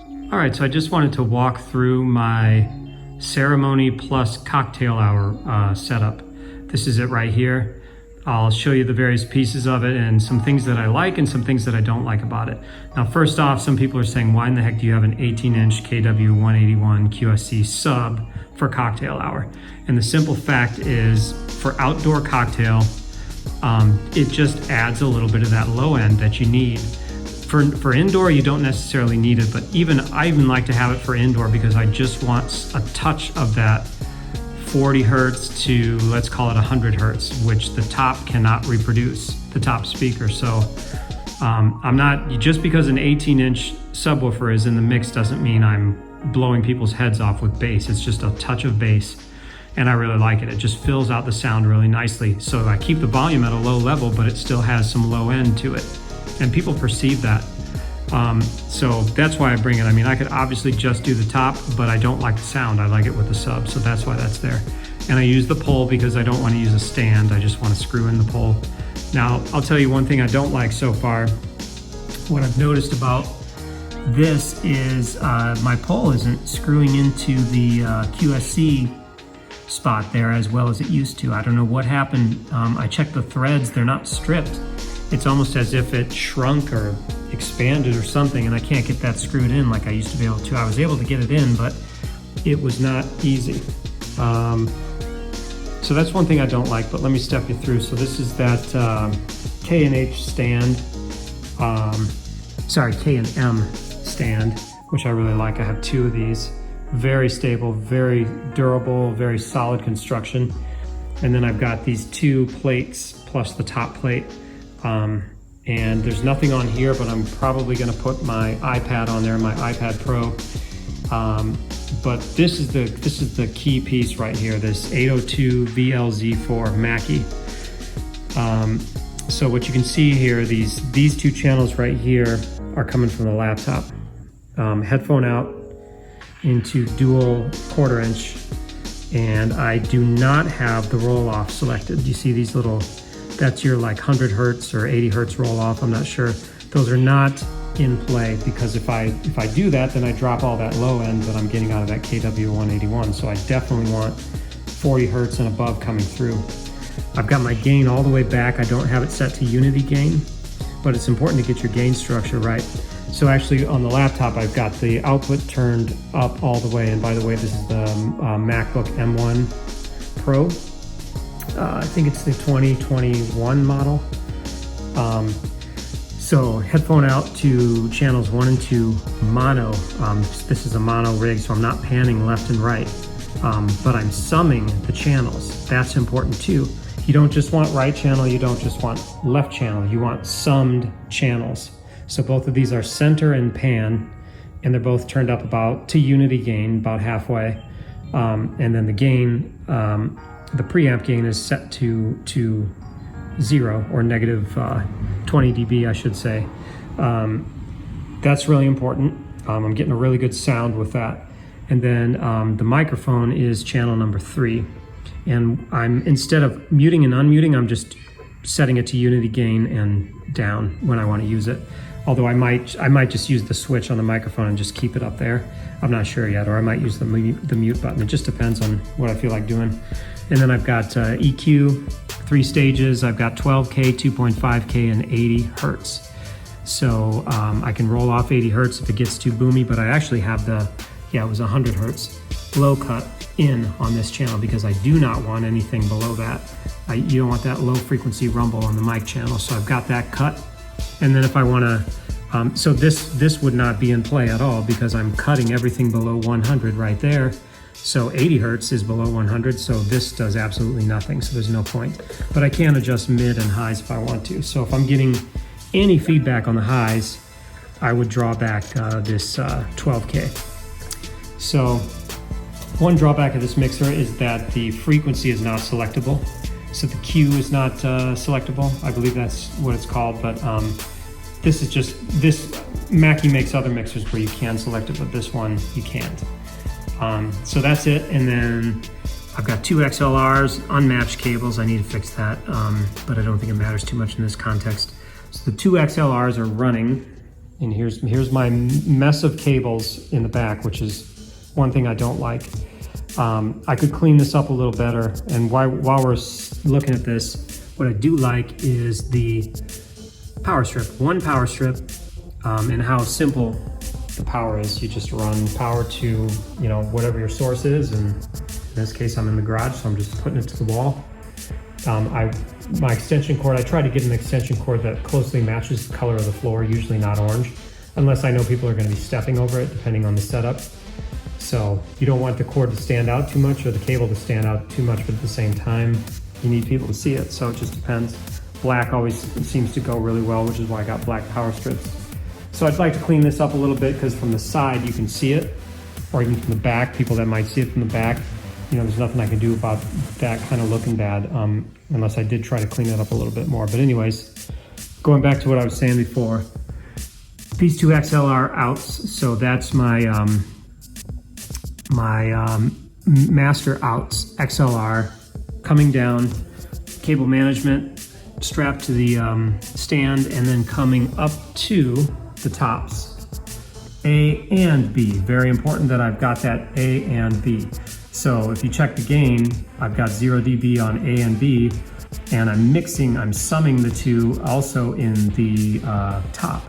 All right, so I just wanted to walk through my ceremony plus cocktail hour setup. This is it right here. I'll show you the various pieces of it and some things that I like and some things that I don't like about it. Now, first off, some people are saying, why in the heck do you have an 18-inch KW181 QSC sub for cocktail hour? And the simple fact is, for outdoor cocktail, it just adds a little bit of that low end that you need. For indoor, you don't necessarily need it, but I even like to have it for indoor because I just want a touch of that 40 hertz to, let's call it 100 hertz, which the top cannot reproduce, the top speaker. So I'm not, just because an 18-inch subwoofer is in the mix doesn't mean I'm blowing people's heads off with bass. It's just a touch of bass, and I really like it. It just fills out the sound really nicely. So I keep the volume at a low level, but it still has some low end to it. And people perceive that. So that's why I bring it. I mean, I could obviously just do the top, but I don't like the sound. I like it with the sub, so that's why that's there. And I use the pole because I don't want to use a stand. I just want to screw in the pole. Now, I'll tell you one thing I don't like so far. What I've noticed about this is my pole isn't screwing into the QSC spot there as well as it used to. I don't know what happened. I checked the threads, they're not stripped. It's almost as if it shrunk or expanded or something, and I can't get that screwed in like I used to be able to. I was able to get it in, but it was not easy. So that's one thing I don't like, but let me step you through. So this is that K&H stand, K&M stand, which I really like. I have two of these. Very stable, very durable, very solid construction. And then I've got these two plates plus the top plate. And there's nothing on here, but I'm probably going to put my iPad on there, my iPad Pro. But this is the key piece right here, this 802 VLZ4 Mackie. So what you can see here, these two channels right here are coming from the laptop. Headphone out into dual 1/4 inch, and I do not have the roll off selected. You see these little, that's your like 100 hertz or 80 hertz roll off, I'm not sure. Those are not in play because if I do that, then I drop all that low end that I'm getting out of that KW181. So I definitely want 40 hertz and above coming through. I've got my gain all the way back. I don't have it set to unity gain, but it's important to get your gain structure right. So actually on the laptop, I've got the output turned up all the way. And by the way, this is the MacBook M1 Pro. I think it's the 2021 model. So headphone out to channels 1 and 2 mono. This is a mono rig, so I'm not panning left and right, but I'm summing the channels. That's important too. You don't just want right channel, you don't just want left channel, you want summed channels. So both of these are center and pan, and they're both turned up about to unity gain, about halfway. And then the gain, the preamp gain is set to 0 or negative 20 dB, I should say. That's really important. I'm getting a really good sound with that. And then the microphone is channel number 3. And instead of muting and unmuting, I'm just setting it to unity gain and down when I want to use it. Although I might just use the switch on the microphone and just keep it up there. I'm not sure yet, or I might use the mute button. It just depends on what I feel like doing. And then I've got EQ, 3 stages. I've got 12K, 2.5K, and 80 hertz. So I can roll off 80 hertz if it gets too boomy, but I actually have it was 100 hertz low cut in on this channel because I do not want anything below that. You don't want that low frequency rumble on the mic channel, so I've got that cut. And then if I want to, so this would not be in play at all because I'm cutting everything below 100 right there. So 80 hertz is below 100, so this does absolutely nothing, so there's no point. But I can adjust mid and highs if I want to. So if I'm getting any feedback on the highs, I would draw back this 12K. So one drawback of this mixer is that the frequency is not selectable. So the Q is not selectable. I believe that's what it's called, but this Mackie makes other mixers where you can select it, but this one you can't. So that's it. And then I've got 2 XLRs, unmatched cables. I need to fix that, but I don't think it matters too much in this context. So the 2 XLRs are running And here's my mess of cables in the back, which is one thing I don't like. I could clean this up a little better. And while we're looking at this, what I do like is the power strip. One power strip, and how simple the power is. You just run power to, you know, whatever your source is. And in this case, I'm in the garage, so I'm just putting it to the wall. My extension cord, I try to get an extension cord that closely matches the color of the floor, usually not orange, unless I know people are going to be stepping over it, depending on the setup. So you don't want the cord to stand out too much or the cable to stand out too much, but at the same time, you need people to see it, so it just depends. Black always seems to go really well, which is why I got black power strips. So I'd like to clean this up a little bit, because from the side you can see it, or even from the back, people that might see it from the back, you know, there's nothing I can do about that kind of looking bad, unless I did try to clean it up a little bit more. But anyways, going back to what I was saying before, these two XLR outs, so that's my master outs XLR coming down, cable management strapped to the stand, and then coming up to the tops, A and B. Very important that I've got that A and B. So if you check the gain, I've got 0 dB on A and B, and I'm summing the two also in the top.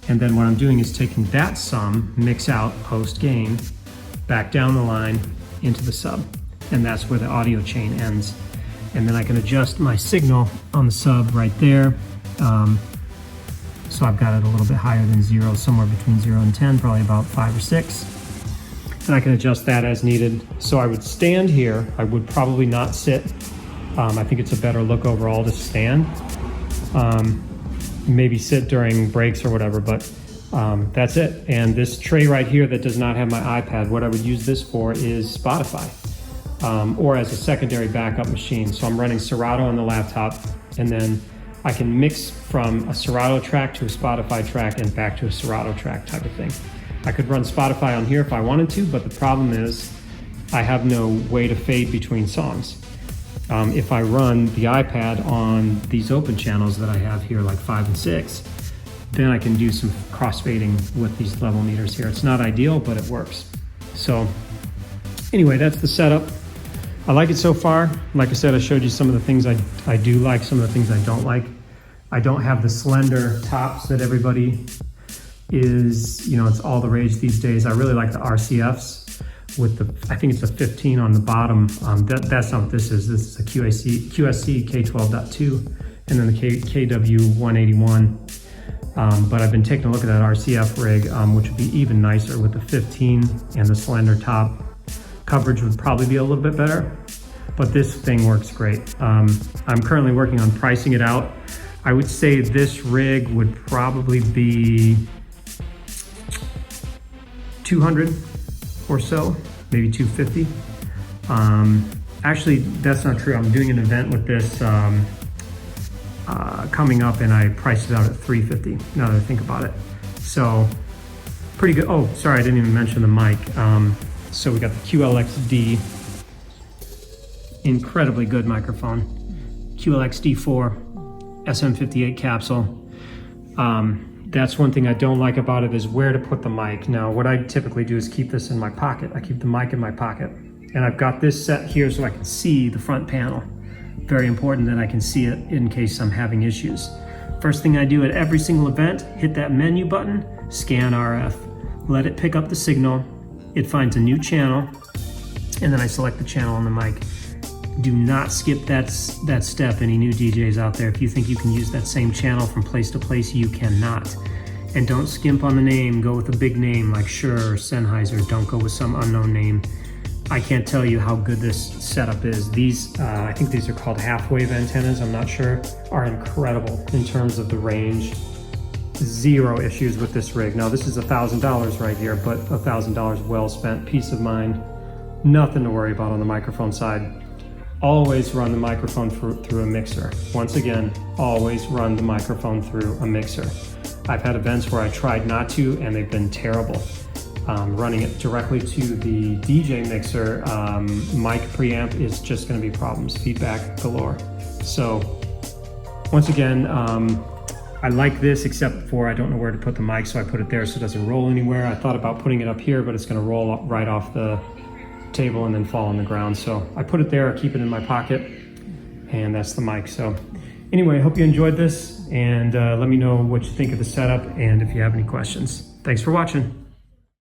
And then what I'm doing is taking that sum, mix out post gain, back down the line into the sub. And that's where the audio chain ends. And then I can adjust my signal on the sub right there. So I've got it a little bit higher than 0, somewhere between 0 and 10, probably about 5 or 6. And I can adjust that as needed. So I would stand here. I would probably not sit. I think it's a better look overall to stand. Maybe sit during breaks or whatever, but that's it. And this tray right here that does not have my iPad, what I would use this for is Spotify, or as a secondary backup machine. So I'm running Serato on the laptop, and then I can mix from a Serato track to a Spotify track and back to a Serato track type of thing. I could run Spotify on here if I wanted to, but the problem is I have no way to fade between songs. If I run the iPad on these open channels that I have here, like 5 and 6, then I can do some crossfading with these level meters here. It's not ideal, but it works. So anyway, that's the setup. I like it so far. Like I said, I showed you some of the things I do like, some of the things I don't like. I don't have the slender tops that everybody is, you know, it's all the rage these days. I really like the RCFs with the, I think it's a 15 on the bottom. That's not what this is. This is a QSC K12.2 and then the KW181. But I've been taking a look at that RCF rig, which would be even nicer with the 15 and the slender top. Coverage would probably be a little bit better, but this thing works great. I'm currently working on pricing it out. I would say this rig would probably be 200 or so, maybe 250. Actually, that's not true. I'm doing an event with this coming up, and I priced it out at 350 now that I think about it. So pretty good. Oh, sorry, I didn't even mention the mic. So we got the QLX-D, incredibly good microphone. QLX-D4, SM58 capsule. That's one thing I don't like about it, is where to put the mic. Now, what I typically do is keep this in my pocket. I keep the mic in my pocket. And I've got this set here so I can see the front panel. Very important that I can see it in case I'm having issues. First thing I do at every single event, hit that menu button, scan RF, let it pick up the signal. It finds a new channel, and then I select the channel on the mic. Do not skip that step, any new DJs out there. If you think you can use that same channel from place to place, you cannot. And don't skimp on the name. Go with a big name like Shure or Sennheiser. Don't go with some unknown name. I can't tell you how good this setup is. These, I think these are called half-wave antennas, I'm not sure, are incredible in terms of the range. Zero issues with this rig. Now this is $1,000 right here, but $1,000 well spent, peace of mind. Nothing to worry about on the microphone side. Always run the microphone through a mixer. Once again, always run the microphone through a mixer. I've had events where I tried not to, and they've been terrible. Running it directly to the DJ mixer, mic preamp is just going to be problems, feedback galore. So once again, I like this, except for I don't know where to put the mic, so I put it there so it doesn't roll anywhere. I thought about putting it up here, but it's gonna roll right off the table and then fall on the ground. So I put it there, I keep it in my pocket, and that's the mic. So anyway, I hope you enjoyed this, and let me know what you think of the setup and if you have any questions. Thanks for watching.